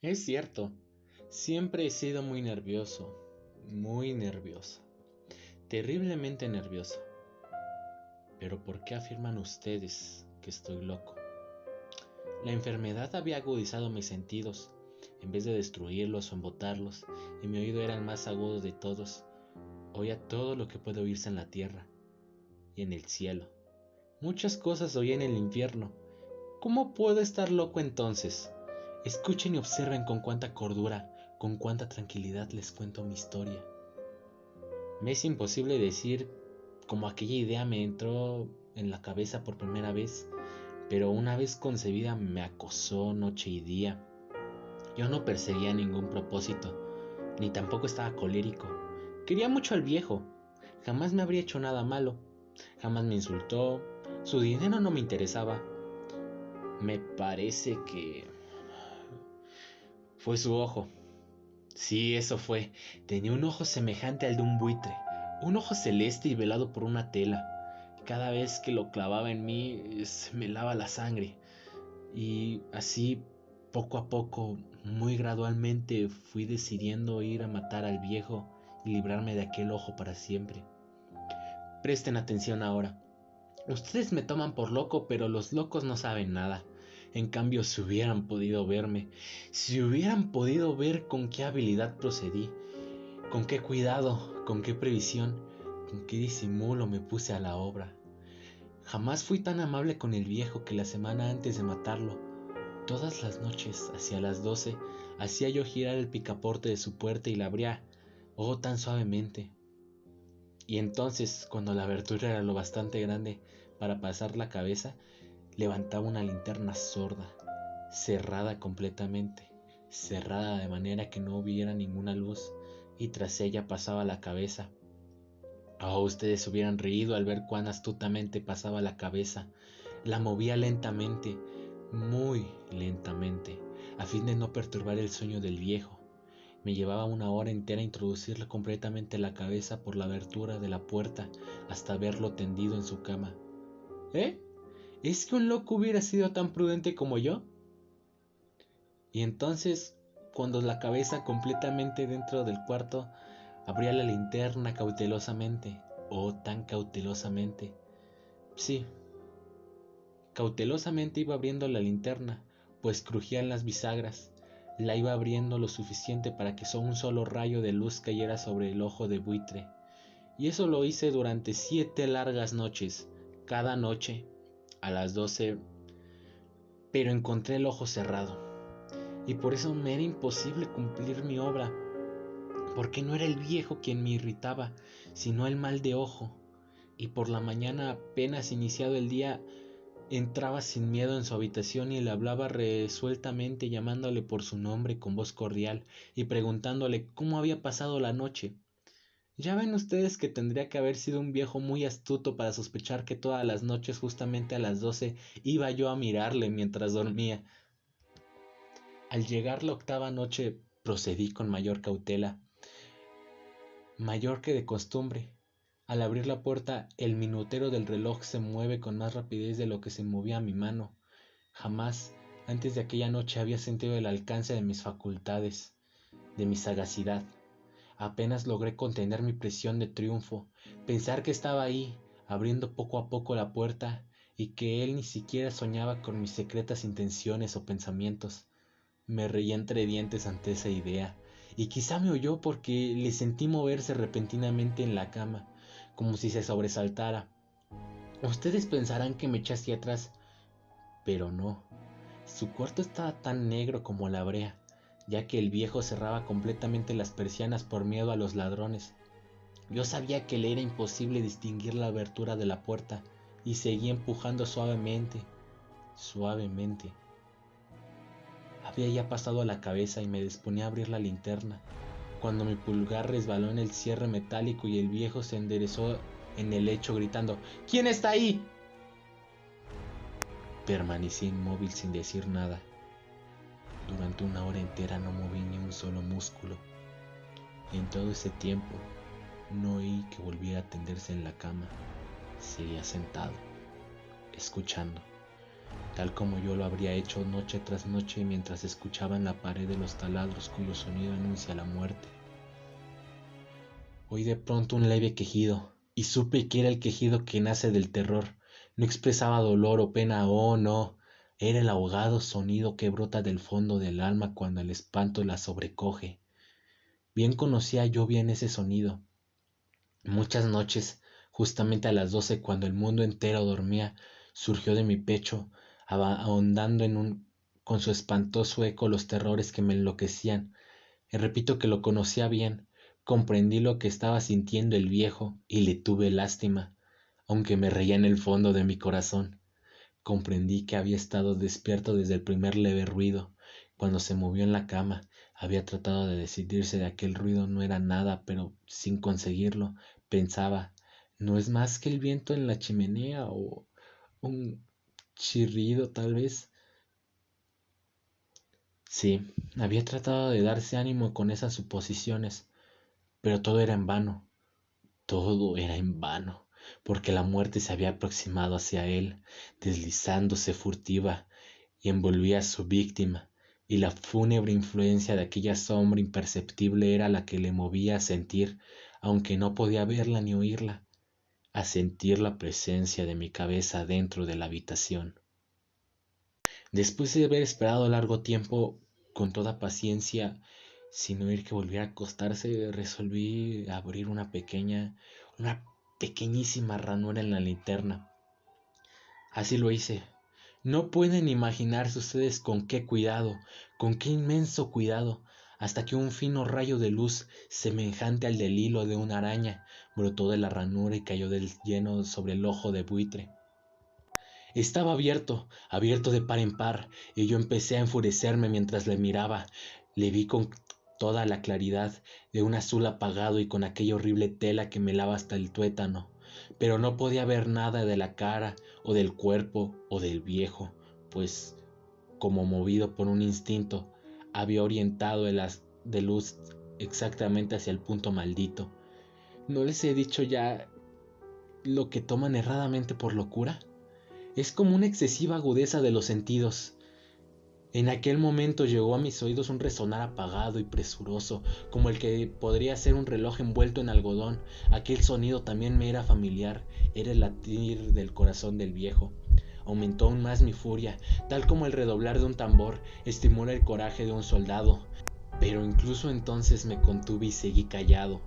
Es cierto, siempre he sido muy nervioso, terriblemente nervioso. Pero ¿por qué afirman ustedes que estoy loco? La enfermedad había agudizado mis sentidos, en vez de destruirlos o embotarlos, y mi oído era el más agudo de todos. Oía todo lo que puede oírse en la tierra y en el cielo. Muchas cosas oí en el infierno. ¿Cómo puedo estar loco entonces? Escuchen y observen con cuánta cordura, con cuánta tranquilidad les cuento mi historia. Me es imposible decir cómo aquella idea me entró en la cabeza por primera vez, pero una vez concebida me acosó noche y día. Yo no perseguía ningún propósito, ni tampoco estaba colérico. Quería mucho al viejo. Jamás me habría hecho nada malo. Jamás me insultó. Su dinero no me interesaba. Me parece que fue su ojo. Sí, eso fue. Tenía un ojo semejante al de un buitre. Un ojo celeste y velado por una tela. Cada vez que lo clavaba en mí, se me helaba la sangre. Y así, poco a poco, muy gradualmente, fui decidiendo ir a matar al viejo y librarme de aquel ojo para siempre. Presten atención ahora. Ustedes me toman por loco, pero los locos no saben nada. En cambio, si hubieran podido verme, si hubieran podido ver con qué habilidad procedí, con qué cuidado, con qué previsión, con qué disimulo me puse a la obra. Jamás fui tan amable con el viejo que la semana antes de matarlo. Todas las noches, hacia las 12, hacía yo girar el picaporte de su puerta y la abría, oh, tan suavemente. Y entonces, cuando la abertura era lo bastante grande para pasar la cabeza, levantaba una linterna sorda, cerrada completamente, cerrada de manera que no hubiera ninguna luz, y tras ella pasaba la cabeza. Oh, ustedes hubieran reído al ver cuán astutamente pasaba la cabeza. La movía lentamente, muy lentamente, a fin de no perturbar el sueño del viejo. Me llevaba una hora entera introducirle completamente la cabeza por la abertura de la puerta hasta verlo tendido en su cama. ¿Eh? ¿Es que un loco hubiera sido tan prudente como yo? Y entonces, cuando la cabeza completamente dentro del cuarto, abría la linterna cautelosamente, oh, tan cautelosamente. Sí, cautelosamente iba abriendo la linterna, pues crujían las bisagras. La iba abriendo lo suficiente para que un solo rayo de luz cayera sobre el ojo de buitre. Y eso lo hice durante 7 largas noches, cada noche, a las 12. Pero encontré el ojo cerrado. Y por eso me era imposible cumplir mi obra, porque no era el viejo quien me irritaba, sino el mal de ojo. Y por la mañana, apenas iniciado el día, entraba sin miedo en su habitación y le hablaba resueltamente, llamándole por su nombre con voz cordial y preguntándole cómo había pasado la noche. Ya ven ustedes que tendría que haber sido un viejo muy astuto para sospechar que todas las noches, justamente a las 12, iba yo a mirarle mientras dormía. Al llegar la octava noche procedí con mayor cautela, mayor que de costumbre. Al abrir la puerta, el minutero del reloj se mueve con más rapidez de lo que se movía mi mano. Jamás antes de aquella noche había sentido el alcance de mis facultades, de mi sagacidad. Apenas logré contener mi presión de triunfo, pensar que estaba ahí, abriendo poco a poco la puerta, y que él ni siquiera soñaba con mis secretas intenciones o pensamientos. Me reí entre dientes ante esa idea, y quizá me oyó porque le sentí moverse repentinamente en la cama, como si se sobresaltara. Ustedes pensarán que me eché hacia atrás, pero no. Su cuarto estaba tan negro como la brea, ya que el viejo cerraba completamente las persianas por miedo a los ladrones. Yo sabía que le era imposible distinguir la abertura de la puerta, y seguí empujando suavemente, suavemente. Había ya pasado a la cabeza y me disponía a abrir la linterna, cuando mi pulgar resbaló en el cierre metálico y el viejo se enderezó en el lecho gritando: ¿Quién está ahí? Permanecí inmóvil sin decir nada. Durante una hora entera no moví ni un solo músculo, y en todo ese tiempo no oí que volviera a tenderse en la cama. Seguía sentado, escuchando. tal como yo lo habría hecho noche tras noche mientras escuchaba en la pared de los taladros cuyo sonido anuncia la muerte. Oí de pronto un leve quejido, y supe que era el quejido que nace del terror. No expresaba dolor o pena, oh no, era el ahogado sonido que brota del fondo del alma cuando el espanto la sobrecoge. Bien conocía yo bien ese sonido. Muchas noches, justamente a las 12, cuando el mundo entero dormía, surgió de mi pecho, ahondando con su espantoso eco los terrores que me enloquecían. Y repito que lo conocía bien, comprendí lo que estaba sintiendo el viejo y le tuve lástima, aunque me reía en el fondo de mi corazón. Comprendí que había estado despierto desde el primer leve ruido. Cuando se movió en la cama, había tratado de decidirse de aquel ruido no era nada, pero sin conseguirlo, pensaba, ¿no es más que el viento en la chimenea o un chirrido tal vez? Sí, había tratado de darse ánimo con esas suposiciones, pero todo era en vano. Todo era en vano, porque la muerte se había aproximado hacia él, deslizándose furtiva, y envolvía a su víctima, y la fúnebre influencia de aquella sombra imperceptible era la que le movía a sentir, aunque no podía verla ni oírla, a sentir la presencia de mi cabeza dentro de la habitación. Después de haber esperado largo tiempo, con toda paciencia, sin oír que volviera a acostarse, resolví abrir una pequeñísima ranura en la linterna. Así lo hice. No pueden imaginarse ustedes con qué cuidado, con qué inmenso cuidado, hasta que un fino rayo de luz, semejante al del hilo de una araña, brotó de la ranura y cayó del lleno sobre el ojo de buitre. Estaba abierto de par en par, y yo empecé a enfurecerme mientras le miraba. Le vi con toda la claridad de un azul apagado y con aquella horrible tela que me lava hasta el tuétano, pero no podía ver nada de la cara o del cuerpo o del viejo, pues, como movido por un instinto, había orientado el haz de luz exactamente hacia el punto maldito. ¿No les he dicho ya lo que toman erradamente por locura? Es como una excesiva agudeza de los sentidos. En aquel momento llegó a mis oídos un resonar apagado y presuroso, como el que podría ser un reloj envuelto en algodón. Aquel sonido también me era familiar, era el latir del corazón del viejo. Aumentó aún más mi furia, tal como el redoblar de un tambor estimula el coraje de un soldado. Pero incluso entonces me contuve y seguí callado.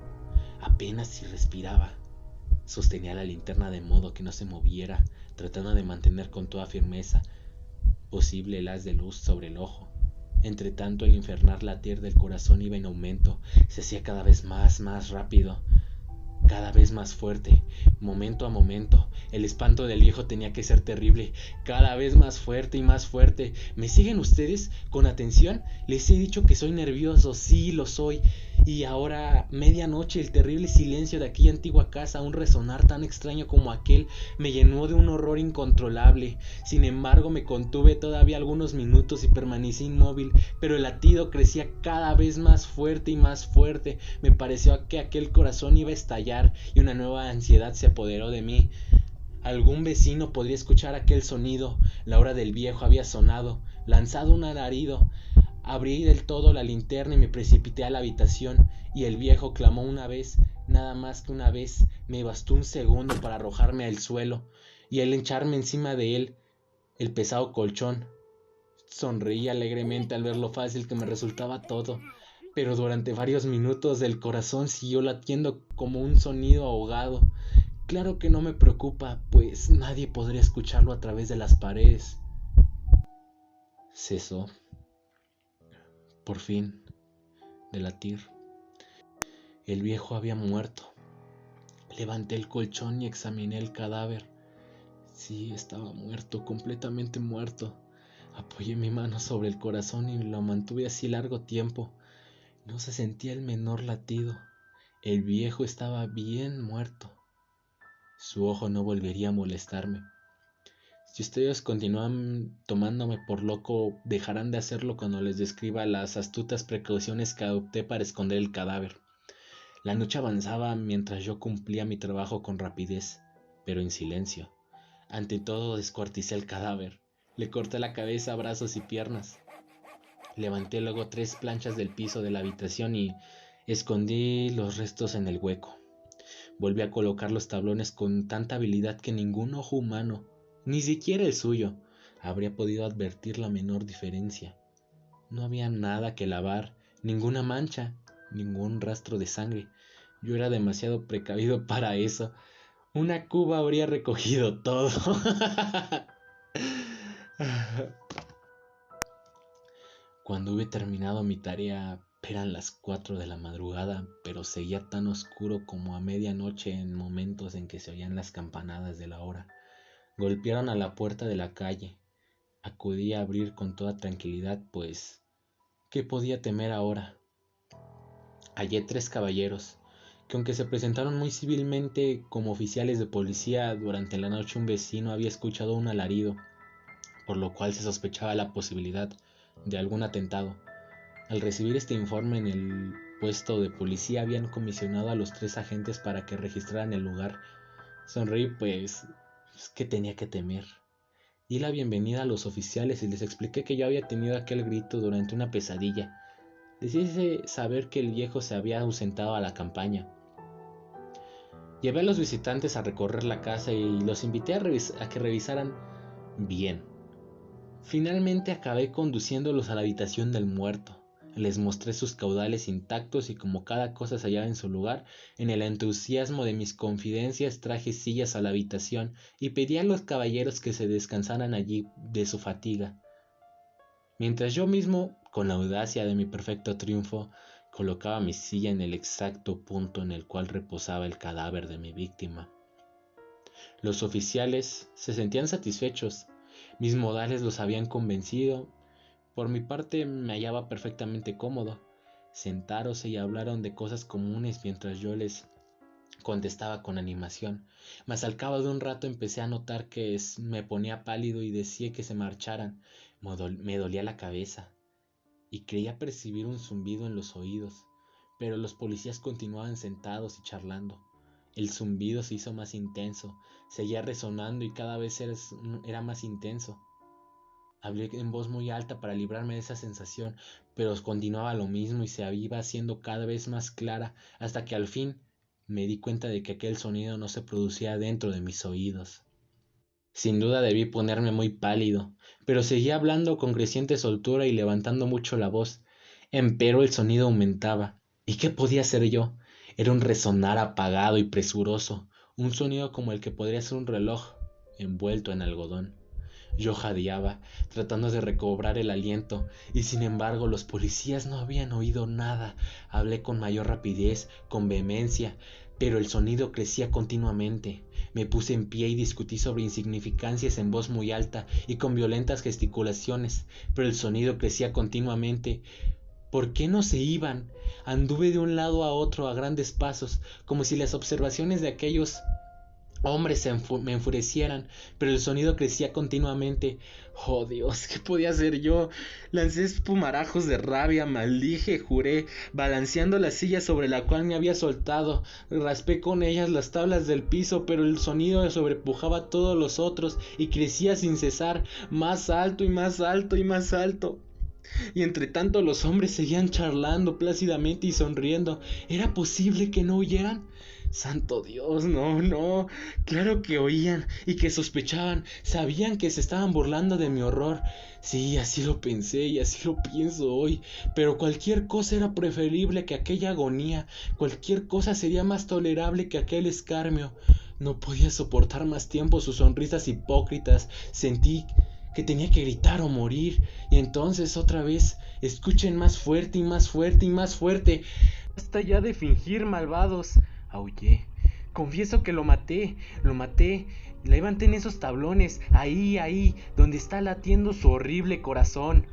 Apenas si respiraba. Sostenía la linterna de modo que no se moviera, tratando de mantener con toda firmeza posible el haz de luz sobre el ojo. Entretanto, el infernal latir del corazón iba en aumento, se hacía cada vez más rápido, cada vez más fuerte, momento a momento. El espanto del viejo tenía que ser terrible, cada vez más fuerte y más fuerte. ¿Me siguen ustedes con atención? Les he dicho que soy nervioso, sí lo soy. Y ahora, medianoche, el terrible silencio de aquella antigua casa, un resonar tan extraño como aquel, me llenó de un horror incontrolable. Sin embargo, me contuve todavía algunos minutos y permanecí inmóvil, pero el latido crecía cada vez más fuerte y más fuerte. Me pareció que aquel corazón iba a estallar y una nueva ansiedad se apoderó de mí. Algún vecino podría escuchar aquel sonido. La hora del viejo había sonado. Lanzado un alarido, abrí del todo la linterna y me precipité a la habitación, y el viejo clamó una vez, nada más que una vez. Me bastó un segundo para arrojarme al suelo, y al echarme encima de él el pesado colchón. Sonreí alegremente al ver lo fácil que me resultaba todo, pero durante varios minutos el corazón siguió latiendo como un sonido ahogado. Claro que no me preocupa, pues nadie podría escucharlo a través de las paredes. Cesó, por fin, de latir. El viejo había muerto. Levanté el colchón y examiné el cadáver. Sí, estaba muerto, completamente muerto. Apoyé mi mano sobre el corazón y lo mantuve así largo tiempo. No se sentía el menor latido. El viejo estaba bien muerto. Su ojo no volvería a molestarme. Si ustedes continúan tomándome por loco, dejarán de hacerlo cuando les describa las astutas precauciones que adopté para esconder el cadáver. La noche avanzaba mientras yo cumplía mi trabajo con rapidez, pero en silencio. Ante todo descuarticé el cadáver. Le corté la cabeza, brazos y piernas. Levanté luego 3 planchas del piso de la habitación y escondí los restos en el hueco. Volví a colocar los tablones con tanta habilidad que ningún ojo humano, ni siquiera el suyo, habría podido advertir la menor diferencia. No había nada que lavar, ninguna mancha, ningún rastro de sangre. Yo era demasiado precavido para eso. Una cuba habría recogido todo. Cuando hube terminado mi tarea, eran las 4 de la madrugada, pero seguía tan oscuro como a medianoche en momentos en que se oían las campanadas de la hora. Golpearon a la puerta de la calle. Acudí a abrir con toda tranquilidad, pues, ¿qué podía temer ahora? Hallé 3 caballeros, que aunque se presentaron muy civilmente como oficiales de policía, durante la noche un vecino había escuchado un alarido, por lo cual se sospechaba la posibilidad de algún atentado. Al recibir este informe en el puesto de policía habían comisionado a los 3 agentes para que registraran el lugar. Sonreí, pues, ¿qué tenía que temer? Di la bienvenida a los oficiales y les expliqué que yo había tenido aquel grito durante una pesadilla. Les hice saber que el viejo se había ausentado a la campaña. Llevé a los visitantes a recorrer la casa y los invité a que revisaran bien. Finalmente acabé conduciéndolos a la habitación del muerto. Les mostré sus caudales intactos y como cada cosa se hallaba en su lugar, en el entusiasmo de mis confidencias traje sillas a la habitación y pedí a los caballeros que se descansaran allí de su fatiga. Mientras yo mismo, con la audacia de mi perfecto triunfo, colocaba mi silla en el exacto punto en el cual reposaba el cadáver de mi víctima. Los oficiales se sentían satisfechos. Mis modales los habían convencido. Por mi parte me hallaba perfectamente cómodo. Sentáronse y hablaron de cosas comunes mientras yo les contestaba con animación. Mas al cabo de un rato empecé a notar que me ponía pálido y decía que se marcharan. Me dolía la cabeza y creía percibir un zumbido en los oídos, pero los policías continuaban sentados y charlando. El zumbido se hizo más intenso, seguía resonando y cada vez era más intenso. Hablé en voz muy alta para librarme de esa sensación, pero continuaba lo mismo y se iba haciendo cada vez más clara hasta que al fin me di cuenta de que aquel sonido no se producía dentro de mis oídos. Sin duda debí ponerme muy pálido, pero seguía hablando con creciente soltura y levantando mucho la voz. Empero el sonido aumentaba. ¿Y qué podía hacer yo? Era un resonar apagado y presuroso, un sonido como el que podría ser un reloj envuelto en algodón. Yo jadeaba, tratando de recobrar el aliento, y sin embargo los policías no habían oído nada. Hablé con mayor rapidez, con vehemencia, pero el sonido crecía continuamente. Me puse en pie y discutí sobre insignificancias en voz muy alta y con violentas gesticulaciones, pero el sonido crecía continuamente. ¿Por qué no se iban? Anduve de un lado a otro a grandes pasos, como si las observaciones de aquellos hombres me enfurecieran, pero el sonido crecía continuamente. Oh Dios, ¿qué podía hacer yo? Lancé espumarajos de rabia, maldije, juré, balanceando la silla sobre la cual me había soltado. Raspé con ellas las tablas del piso, pero el sonido sobrepujaba a todos los otros y crecía sin cesar, más alto y más alto y más alto. Y entre tanto los hombres seguían charlando plácidamente y sonriendo. ¿Era posible que no oyeran? Santo Dios, no, claro que oían y que sospechaban, sabían que se estaban burlando de mi horror. Sí, así lo pensé y así lo pienso hoy, pero cualquier cosa era preferible que aquella agonía, cualquier cosa sería más tolerable que aquel escarnio. No podía soportar más tiempo sus sonrisas hipócritas, sentí que tenía que gritar o morir, y entonces otra vez, escuchen más fuerte y más fuerte y más fuerte. Basta ya de fingir, malvados. Aullé. Confieso que lo maté. Levanten esos tablones, ahí, donde está latiendo su horrible corazón.